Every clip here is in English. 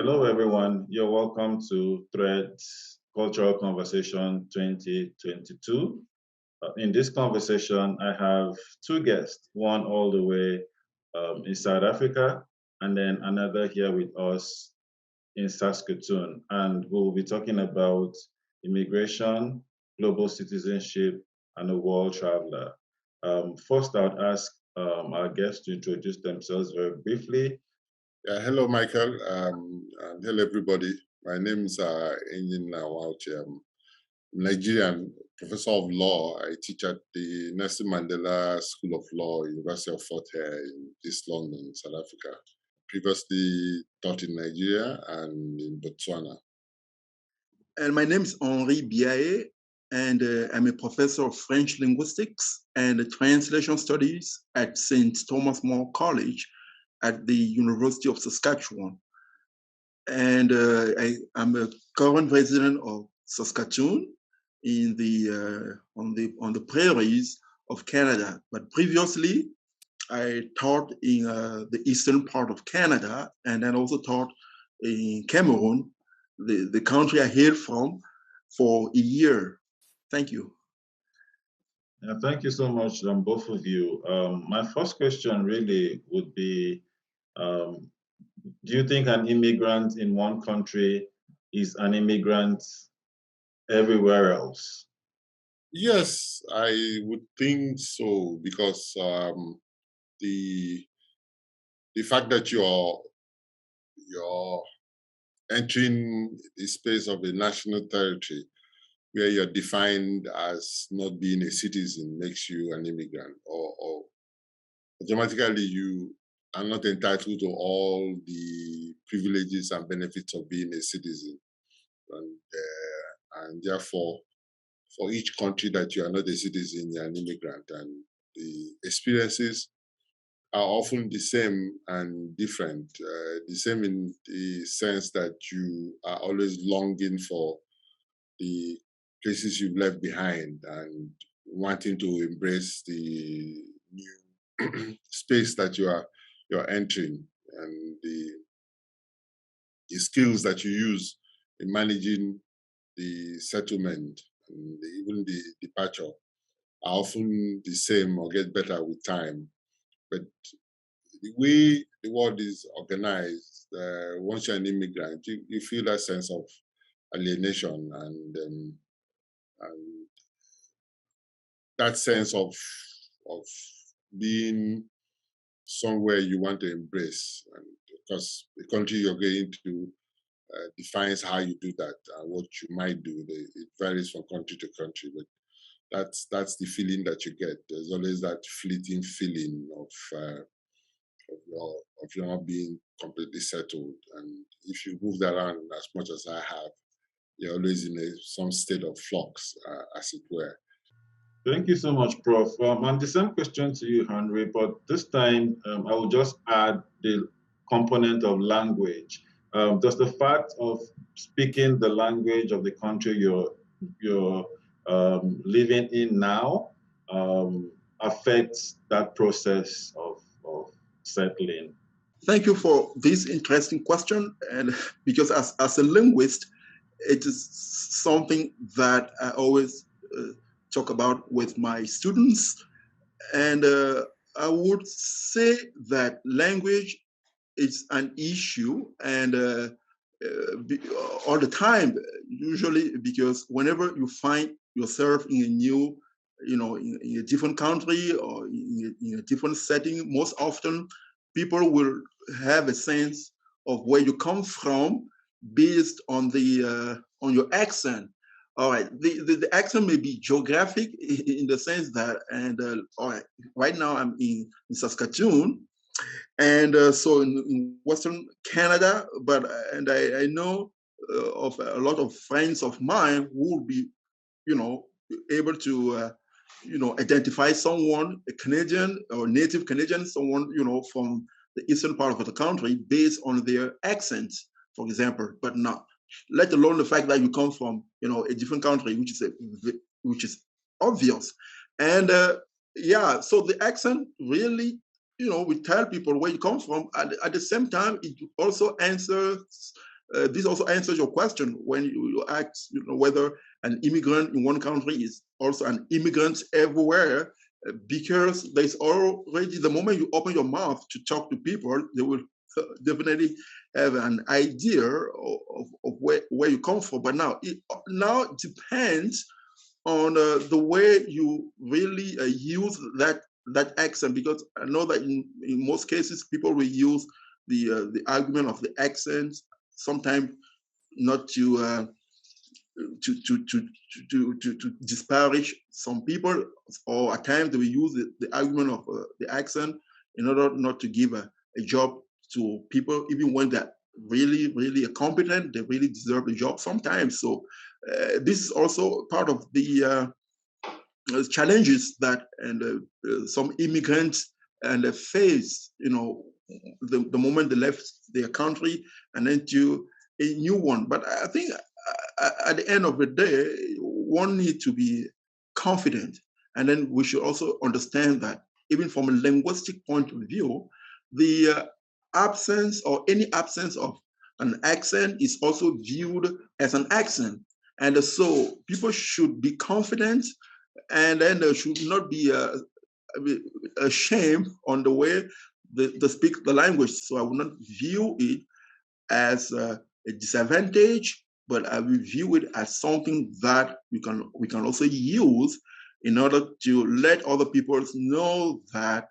Hello, everyone. You're welcome to Threads Cultural Conversation 2022. In this conversation, I have two guests, one all the way in South Africa, and then another here with us in Saskatoon. And we'll be talking about immigration, global citizenship, and a world traveler. First, I'd ask our guests to introduce themselves very briefly. Hello, Michael, and hello, everybody. My name is Enyinna Nwauche. I'm Nigerian professor of law. I teach at the Nelson Mandela School of Law, University of Fort Hare in East London, South Africa. Previously taught in Nigeria and in Botswana. And my name is Henri Biahé, and I'm a professor of French linguistics and translation studies at St. Thomas More College at the University of Saskatchewan. And I'm a current resident of Saskatoon in the on the prairies of Canada. But previously, I taught in the eastern part of Canada, and then also taught in Cameroon, the country I hail from, for a year. Thank you. Thank you so much, both of you. My first question really would be, do you think an immigrant in one country is an immigrant everywhere else? Yes, I would think so, because the fact that you're entering the space of a national territory where you're defined as not being a citizen makes you an immigrant, or automatically you are not entitled to all the privileges and benefits of being a citizen. And therefore, for each country that you are not a citizen, you're an immigrant. And the experiences are often the same and different. The same in the sense that you are always longing for the places you've left behind and wanting to embrace the new space that you're entering, and the skills that you use in managing the settlement and even the departure are often the same or get better with time. But the way the world is organized, once you're an immigrant, you feel that sense of alienation and that sense of being somewhere you want to embrace, and because the country you're going to defines how you do that and what you might do. It varies from country to country, but that's the feeling that you get. There's always that fleeting feeling of your not being completely settled, and if you moved around as much as I have, you're always in some state of flux, as it were. Thank you so much, Prof. And the same question to you, Henri, but this time I will just add the component of language. Does the fact of speaking the language of the country you're living in now affect that process of settling? Thank you for this interesting question. And because as a linguist, it is something that I always talk about with my students. And I would say that language is an issue, and all the time, usually, because whenever you find yourself in a new, in a different country or in a different setting, most often people will have a sense of where you come from based on on your accent. All right, the accent may be geographic in the sense that, and all right, right now I'm in Saskatoon, and so in Western Canada, and I know of a lot of friends of mine who will be, able to, identify someone, a Canadian or native Canadian, someone, from the eastern part of the country based on their accent, for example, but not, let alone the fact that you come from, a different country, which is obvious. And so the accent really, we tell people where you come from. At the same time, it also answers this also answers your question when you ask, whether an immigrant in one country is also an immigrant everywhere, because there's already, the moment you open your mouth to talk to people, they will definitely have an idea of where you come from. But now it now depends on the way you really use that accent, because I know that in most cases people will use the argument of the accent, sometimes not to disparage some people, or at times they will use the argument of the accent in order not to give a job to people, even when they're really, really competent, they really deserve the job sometimes. So this is also part of the challenges that some immigrants face, the moment they left their country and into a new one. But I think at the end of the day, one needs to be confident. And then we should also understand that even from a linguistic point of view, the absence or any absence of an accent is also viewed as an accent. And so people should be confident, and then there should not be ashamed on the way they speak the language. So I will not view it as a disadvantage, but I will view it as something that we can also use in order to let other people know that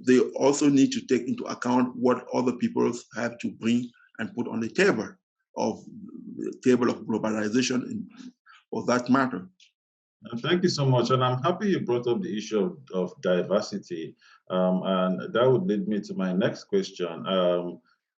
they also need to take into account what other people have to bring and put on the table of globalization, for that matter. Thank you so much. And I'm happy you brought up the issue of diversity. And that would lead me to my next question.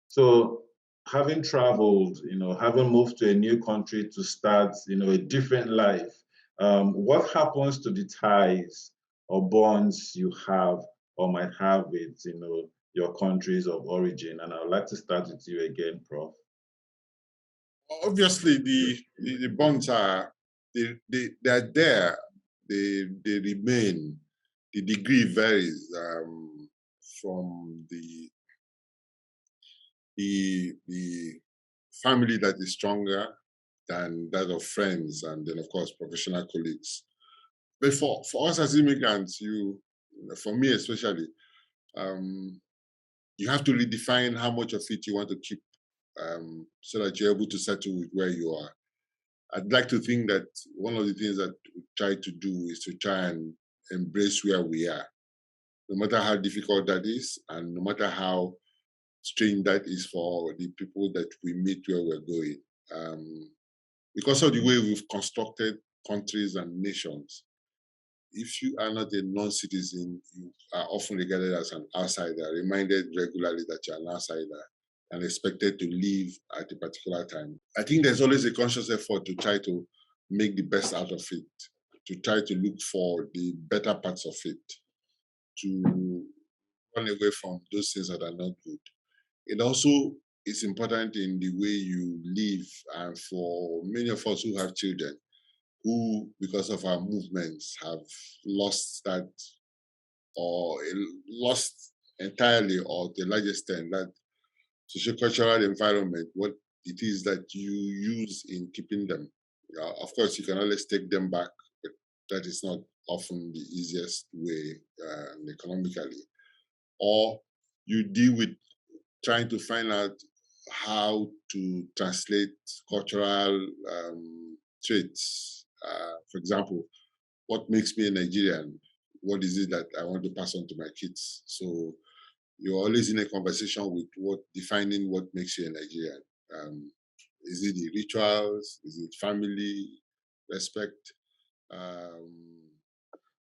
So having traveled, having moved to a new country to start, a different life, what happens to the ties or bonds you have or might have with, your countries of origin? And I would like to start with you again, Prof. Obviously, the bonds are they're there. They remain. The degree varies from the family that is stronger than that of friends, and then of course professional colleagues. But for us as immigrants, for me especially, you have to redefine how much of it you want to keep, so that you're able to settle with where you are. I'd like to think that one of the things that we try to do is to try and embrace where we are, no matter how difficult that is, and no matter how strange that is for the people that we meet where we're going. Because of the way we've constructed countries and nations, if you are not a non-citizen, you are often regarded as an outsider, reminded regularly that you're an outsider and expected to leave at a particular time. I think there's always a conscious effort to try to make the best out of it, to try to look for the better parts of it, to run away from those things that are not good. It also is important in the way you live, and for many of us who have children, who, because of our movements, have lost that, or lost entirely or to a large extent that socio-cultural environment, what it is that you use in keeping them. Of course, you can always take them back, but that is not often the easiest way economically. Or you deal with trying to find out how to translate cultural traits. For example, what makes me a Nigerian? What is it that I want to pass on to my kids? So you're always in a conversation with defining what makes you a Nigerian. Is it the rituals? Is it family, respect?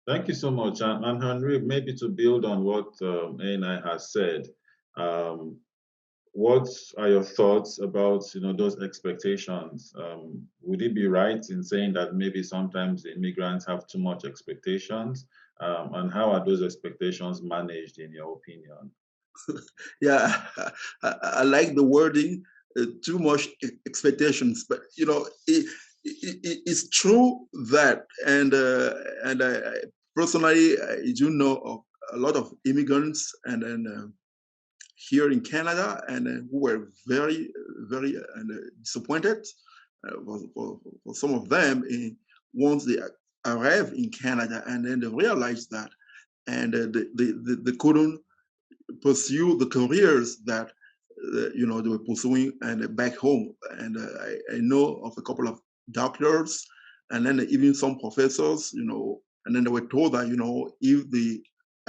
Thank you so much. And Henri, maybe to build on what Enyinna has said, what are your thoughts about those expectations? Would it be right in saying that maybe sometimes the immigrants have too much expectations? And how are those expectations managed, in your opinion? Yeah, I like the wording, too much expectations, but it's true that, and I personally, I do know of a lot of immigrants, and then here in Canada, and who were very, very disappointed for some of them once they arrived in Canada, and then they realized that, and they couldn't pursue the careers that they were pursuing and back home. And I know of a couple of doctors, and then even some professors, and then they were told that if they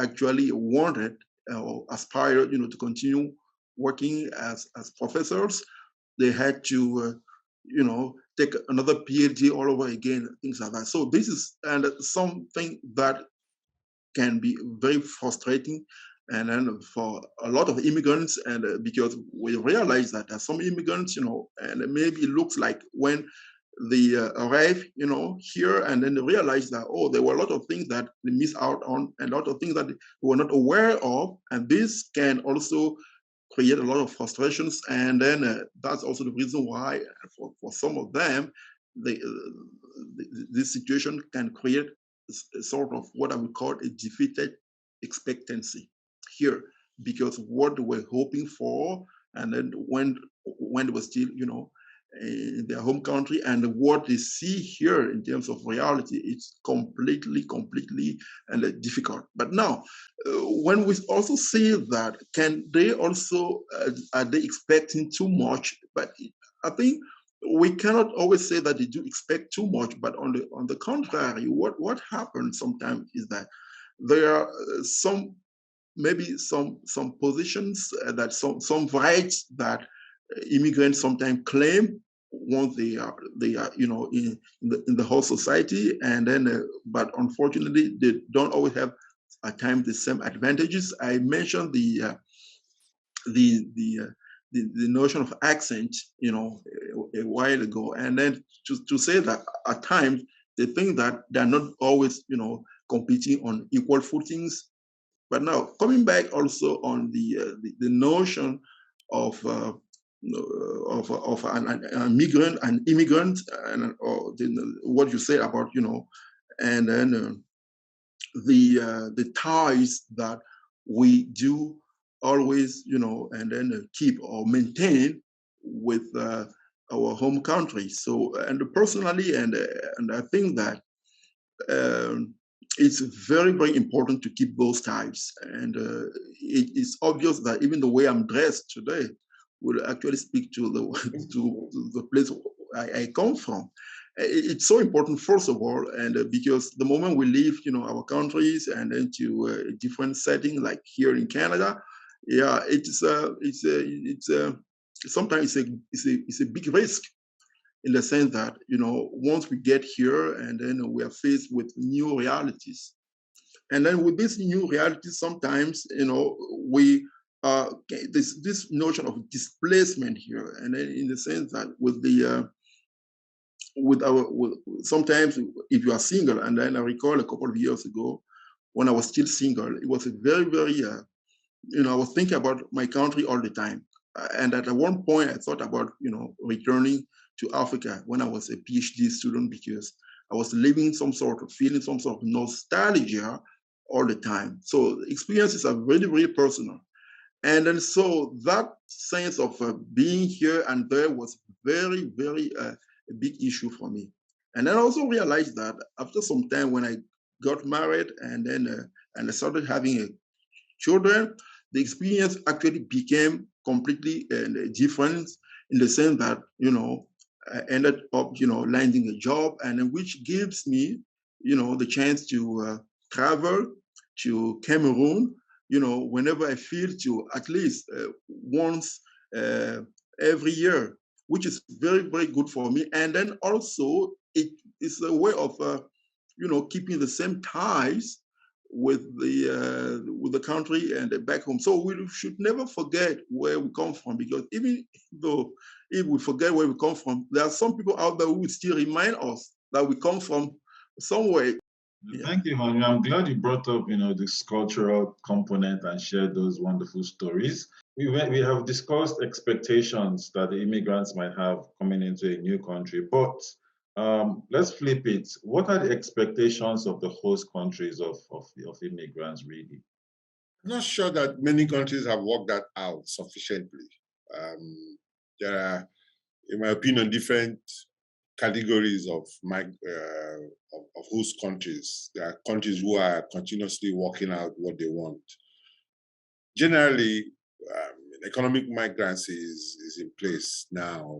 actually wanted or aspired, to continue working as professors, they had to, take another PhD all over again, things like that. So this is something that can be very frustrating, and then for a lot of immigrants, and because we realize that there's some immigrants, and maybe it looks like when they arrive, here, and then they realize that, oh, there were a lot of things that they missed out on, and a lot of things that they were not aware of, and this can also create a lot of frustrations. And then that's also the reason why for some of them, this situation can create a sort of what I would call a defeated expectancy here, because what they were hoping for, and then when they were still, in their home country, and what they see here in terms of reality, it's completely and difficult. But now, when we also see that, can they also are they expecting too much? But I think we cannot always say that they do expect too much. But on the contrary, what happens sometimes is that there are maybe some positions that some rights that immigrants sometimes claim once they are in the whole society, and then but unfortunately they don't always have at times the same advantages. I mentioned the notion of accent, a while ago, and then to say that at times they think that they're not always competing on equal footings. But now, coming back also on the notion of an migrant, an immigrant, and what you say about and then the ties that we do always and then keep or maintain with our home country. So, and personally, and I think that. It's very, very important to keep those ties. And it is obvious that even the way I'm dressed today will actually speak to the place I come from. It's so important, first of all, and because the moment we leave, our countries and then to a different setting, like here in Canada, yeah, sometimes it's a big risk, in the sense that, once we get here and then we are faced with new realities. And then with this new realities, sometimes, we this notion of displacement here. And then in the sense that with sometimes if you are single, and then I recall a couple of years ago when I was still single, it was a very, very, I was thinking about my country all the time. And at one point I thought about, returning to Africa when I was a PhD student, because I was feeling some sort of nostalgia all the time. So experiences are really, really personal. And then so that sense of being here and there was very, very a big issue for me. And then I also realized that after some time, when I got married and then and I started having children, the experience actually became completely different, in the sense that, I ended up, landing a job, and which gives me, the chance to travel to Cameroon, whenever I feel to, at least once every year, which is very, very good for me. And then also it is a way of, keeping the same ties with the country and back home. So we should never forget where we come from, because even though if we forget where we come from, there are some people out there who will still remind us that we come from somewhere. Yeah. Thank you, Henri. I'm glad you brought up, this cultural component and shared those wonderful stories. We have discussed expectations that the immigrants might have coming into a new country, but let's flip it. What are the expectations of the host countries of immigrants, really? I'm not sure that many countries have worked that out sufficiently. There are, in my opinion, different categories of host countries. There are countries who are continuously working out what they want. Generally, economic migrants is in place now.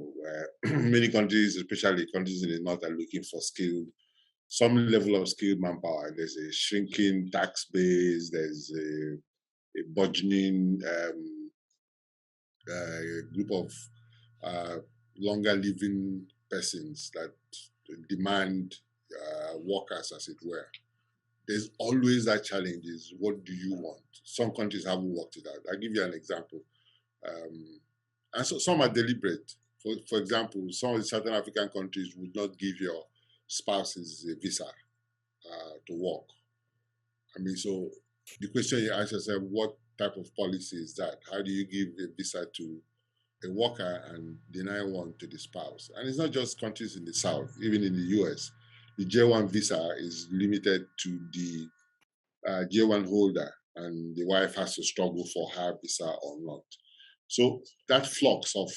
Many countries, especially countries in the north, are looking for some level of skilled manpower. There's a shrinking tax base. There's a burgeoning group of longer living persons that demand workers, as it were. There's always that challenge is, what do you want? Some countries haven't worked it out. I'll give you an example. And so some are deliberate. For example, some of the Southern African countries would not give your spouses a visa to work. I mean, so the question you ask yourself, what type of policy is that? How do you give a visa to a worker and deny one to the spouse? And it's not just countries in the South, even in the US, the J1 visa is limited to the J1 holder, and the wife has to struggle for her visa or not. So that flux of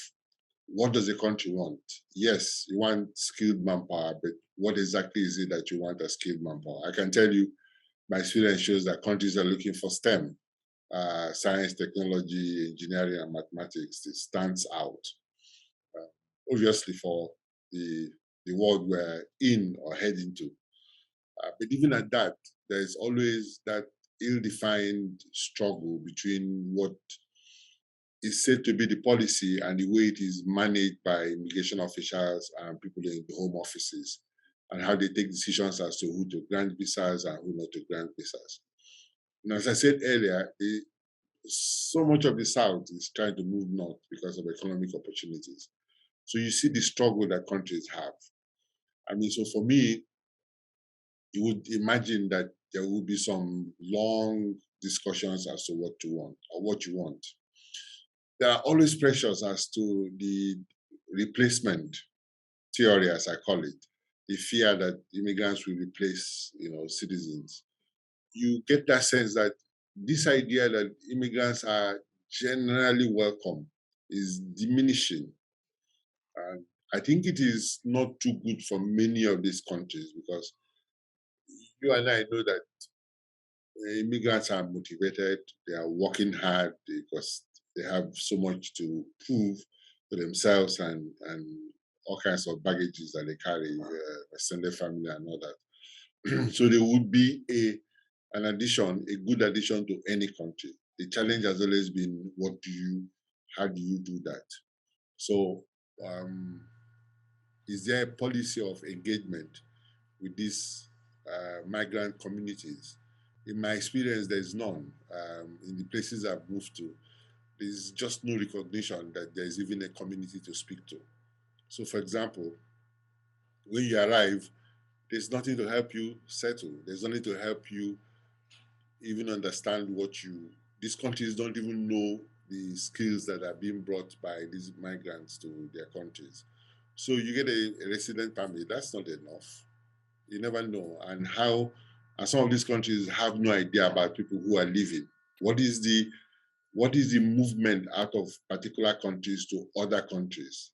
what does the country want? Yes, you want skilled manpower, but what exactly is it that you want as skilled manpower? I can tell you, my experience shows that countries are looking for STEM, science, technology, engineering, and mathematics. It stands out. Obviously, for the world we're in or heading to. But even at that, there's always that ill-defined struggle between what is said to be the policy and the way it is managed by immigration officials and people in the home offices, and how they take decisions as to who to grant visas and who not to grant visas. Now, as I said earlier, so much of the South is trying to move north because of economic opportunities. So you see the struggle that countries have. I mean, so for me, you would imagine that there will be some long discussions as to what to want or what you want. There are always pressures as to the replacement theory, as I call it, the fear that immigrants will replace, citizens. You get that sense that this idea that immigrants are generally welcome is diminishing. And I think it is not too good for many of these countries, because you and I know that immigrants are motivated, they are working hard because they have so much to prove to themselves and all kinds of baggages that they carry, extended family and all that. So they would be a good addition to any country. The challenge has always been, how do you do that? So is there a policy of engagement with these migrant communities? In my experience, there's none. In the places I've moved to, there's just no recognition that there's even a community to speak to. So, for example, when you arrive, there's nothing to help you settle. There's nothing to help you even understand these countries don't even know the skills that are being brought by these migrants to their countries. So you get a resident permit, that's not enough. You never know. And some of these countries have no idea about people who are leaving. What is the movement out of particular countries to other countries?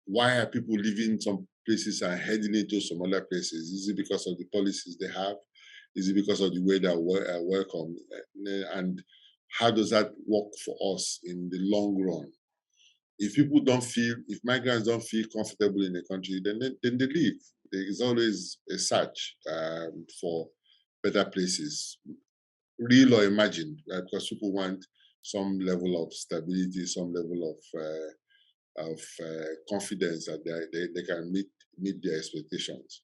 Why are people leaving some places and heading into some other places? Is it because of the policies they have? Is it because of the way they are welcome? And how does that work for us in the long run? If migrants don't feel comfortable in a country, then they leave. There is always a search for better places, real or imagined, because people want some level of stability, some level of confidence that they can meet their expectations.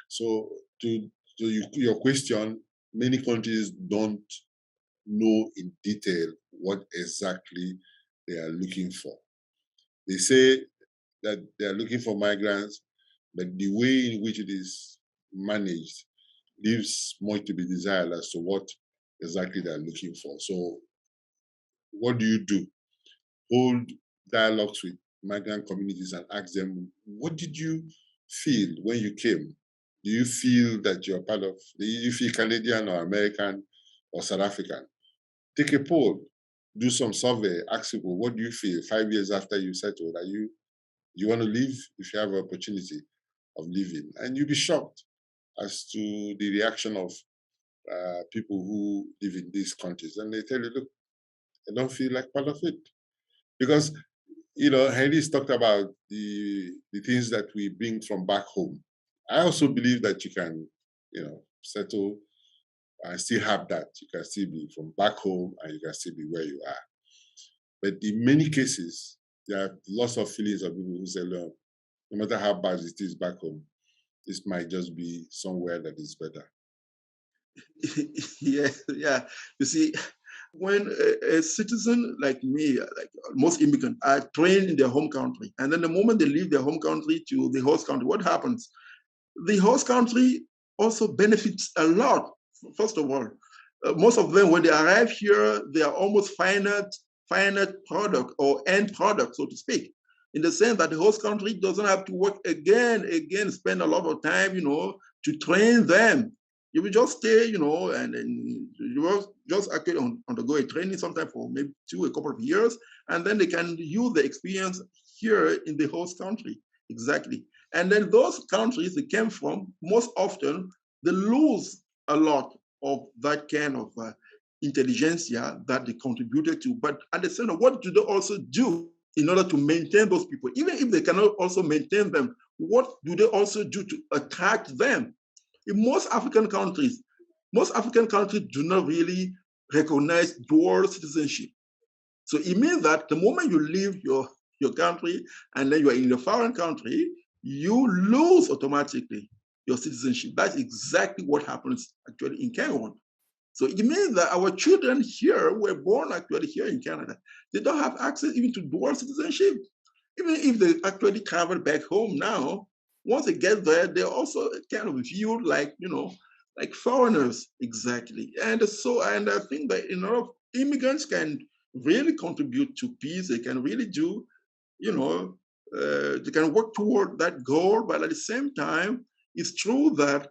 So to your question, many countries don't know in detail what exactly they are looking for. They say that they are looking for migrants, but the way in which it is managed leaves much to be desired as to what exactly they are looking for. So what do you do? Hold dialogues with migrant communities and ask them, what did you feel when you came? Do you feel that you're do you feel Canadian or American or South African. Take a poll, do some survey, ask people, what do you feel 5 years after you settled? You want to leave if you have an opportunity of leaving? And you'll be shocked as to the reaction of people who live in these countries. And they tell you, look, I don't feel like part of it. Because, Henry's talked about the things that we bring from back home. I also believe that you can, settle and still have that. You can still be from back home and you can still be where you are. But in many cases, there are lots of feelings of people who say, no matter how bad it is back home, this might just be somewhere that is better. Yeah. You see, when a citizen like me, like most immigrants, are trained in their home country, and then the moment they leave their home country to the host country, what happens? The host country also benefits a lot. First of all, most of them, when they arrive here, they are almost finite product or end product, so to speak, in the sense that the host country doesn't have to work again, spend a lot of time, to train them. You will just stay, and then you will just actually undergo a training sometime for maybe a couple of years, and then they can use the experience here in the host country. Exactly. And then those countries they came from, most often, they lose a lot of that kind of intelligentsia that they contributed to. But at the same time, what do they also do in order to maintain those people? Even if they cannot also maintain them, what do they also do to attract them? In most African countries do not really recognize dual citizenship. So it means that the moment you leave your country and then you are in a foreign country, you lose automatically your citizenship. That's exactly what happens actually in Cameroon. So it means that our children here who were born actually here in Canada, they don't have access even to dual citizenship. Even if they actually travel back home now, once they get there, they're also kind of viewed like, like foreigners, exactly. And I think that immigrants can really contribute to peace. They can really do, they can work toward that goal. But at the same time, it's true that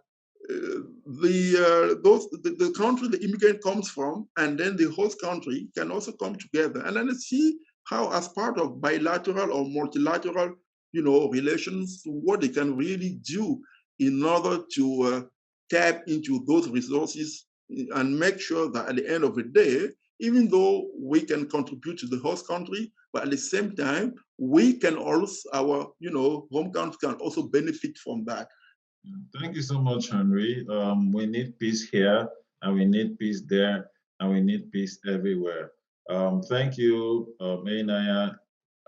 the country the immigrant comes from and then the host country can also come together and then see how, as part of bilateral or multilateral, relations, what they can really do in order to tap into those resources and make sure that at the end of the day, even though we can contribute to the host country, but at the same time, we can also, our, home country can also benefit from that. Thank you so much, Henri. We need peace here, and we need peace there, and we need peace everywhere. Thank you, Enyinna.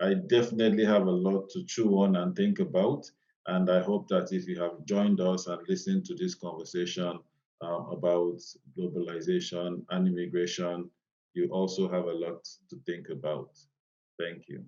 I definitely have a lot to chew on and think about, and I hope that if you have joined us and listened to this conversation about globalization and immigration, you also have a lot to think about. Thank you.